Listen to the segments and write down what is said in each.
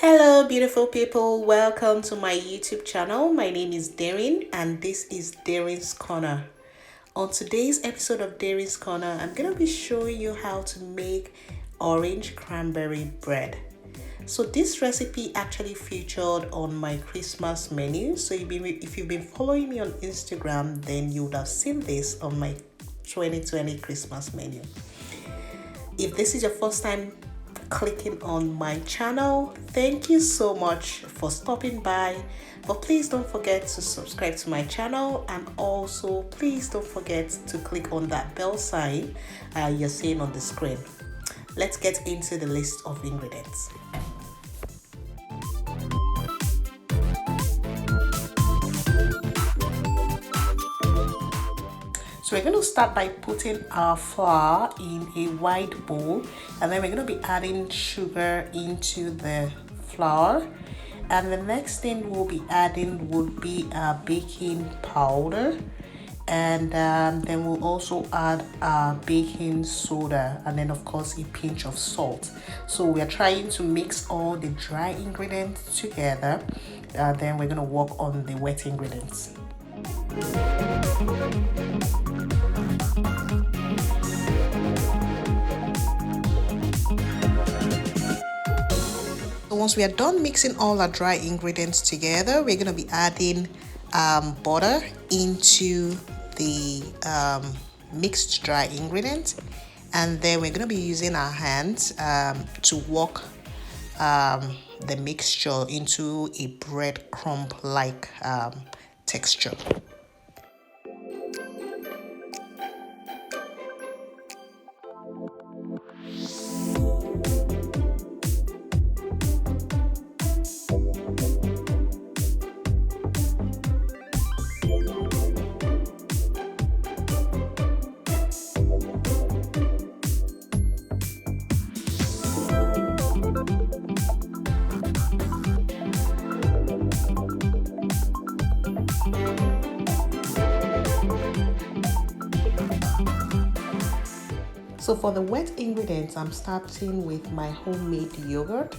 Hello beautiful people, welcome to my YouTube channel. My name is Derin and this is Derin's Corner. On today's episode of Derin's Corner, I'm going to be showing you how to make orange cranberry bread. So this recipe actually featured on my Christmas menu. So if you've been following me on Instagram, then you would have seen this on my 2020 Christmas menu. If this is your first time clicking on my channel, thank you so much for stopping by, but please don't forget to subscribe to my channel, and also please don't forget to click on that bell sign you're seeing on the screen. Let's get into the list of ingredients. So we're going to start by putting our flour in a wide bowl, and then we're going to be adding sugar into the flour. And the next thing we'll be adding would be our baking powder, and then we'll also add our baking soda, and then of course a pinch of salt. So we are trying to mix all the dry ingredients together, then we're going to work on the wet ingredients. So once we are done mixing all our dry ingredients together, we're going to be adding butter into the mixed dry ingredients, and then we're going to be using our hands to work the mixture into a breadcrumb like texture. So for the wet ingredients, I'm starting with my homemade yogurt,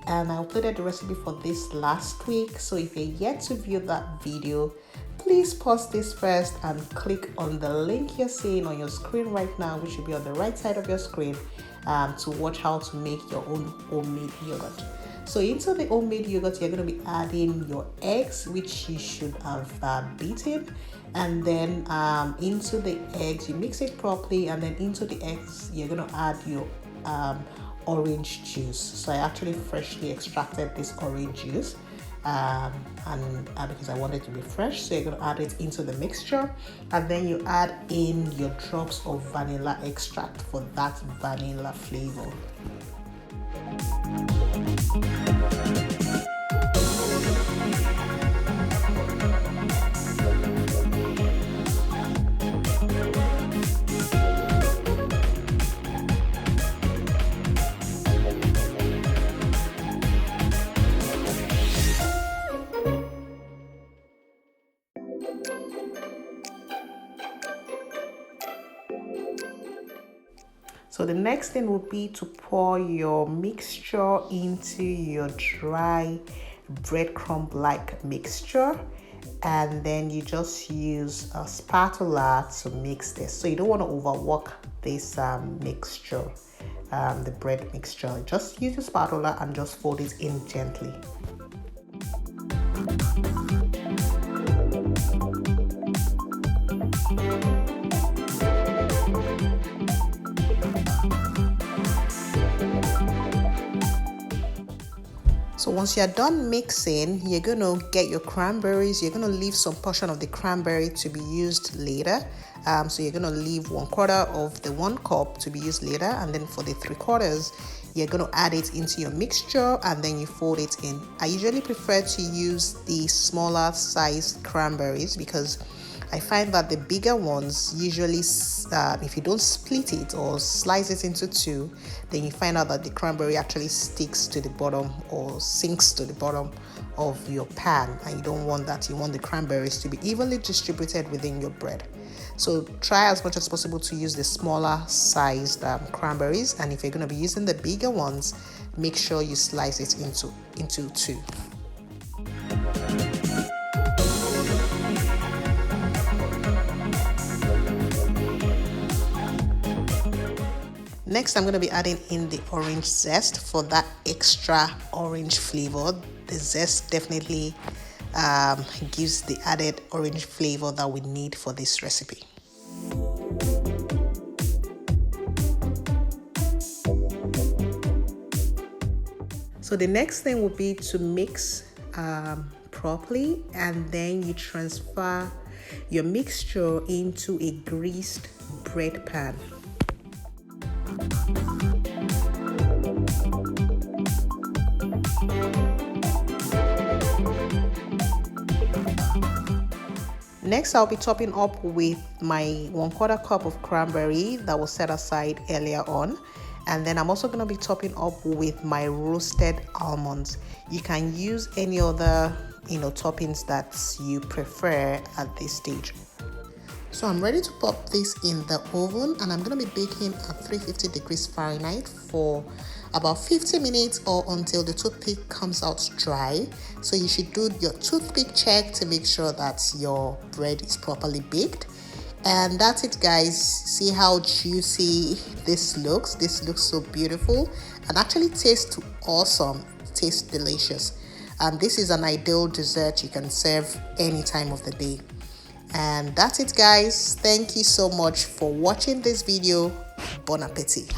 and I uploaded the recipe for this last week. So if you're yet to view that video, please pause this first and click on the link you're seeing on your screen right now, which should be on the right side of your screen, to watch how to make your own homemade yogurt. So into the homemade yogurt, you're going to be adding your eggs, which you should have beaten, and then into the eggs you mix it properly, and then into the eggs you're going to add your orange juice. So I actually freshly extracted this orange juice, and because I want it to be fresh, so you're going to add it into the mixture, and then you add in your drops of vanilla extract for that vanilla flavor. So the next thing would be to pour your mixture into your dry breadcrumb-like mixture, and then you just use a spatula to mix this. So you don't want to overwork this mixture, the bread mixture. Just use your spatula and just fold it in gently. So once you're done mixing, you're going to get your cranberries. You're going to leave some portion of the cranberry to be used later. So you're going to leave 1/4 of the 1 cup to be used later, and then for the 3/4, you're going to add it into your mixture, and then you fold it in. I usually prefer to use the smaller sized cranberries because I find that the bigger ones usually, if you don't split it or slice it into two, then you find out that the cranberry actually sticks to the bottom or sinks to the bottom of your pan, and you don't want that. You want the cranberries to be evenly distributed within your bread. So try as much as possible to use the smaller sized cranberries, and if you're going to be using the bigger ones, make sure you slice it into two. Next, I'm going to be adding in the orange zest for that extra orange flavor. The zest definitely gives the added orange flavor that we need for this recipe. So the next thing will be to mix properly, and then you transfer your mixture into a greased bread pan. Next, I'll be topping up with my 1/4 cup of cranberry that was set aside earlier on. And then I'm also going to be topping up with my roasted almonds. You can use any other, toppings that you prefer at this stage. So I'm ready to pop this in the oven, and I'm going to be baking at 350 degrees Fahrenheit for about 50 minutes or until the toothpick comes out dry. So you should do your toothpick check to make sure that your bread is properly baked. And that's it, guys. See how juicy this looks. This looks so beautiful and actually tastes awesome. It tastes delicious. And this is an ideal dessert you can serve any time of the day. And that's it, guys. Thank you so much for watching this video. Bon appetit.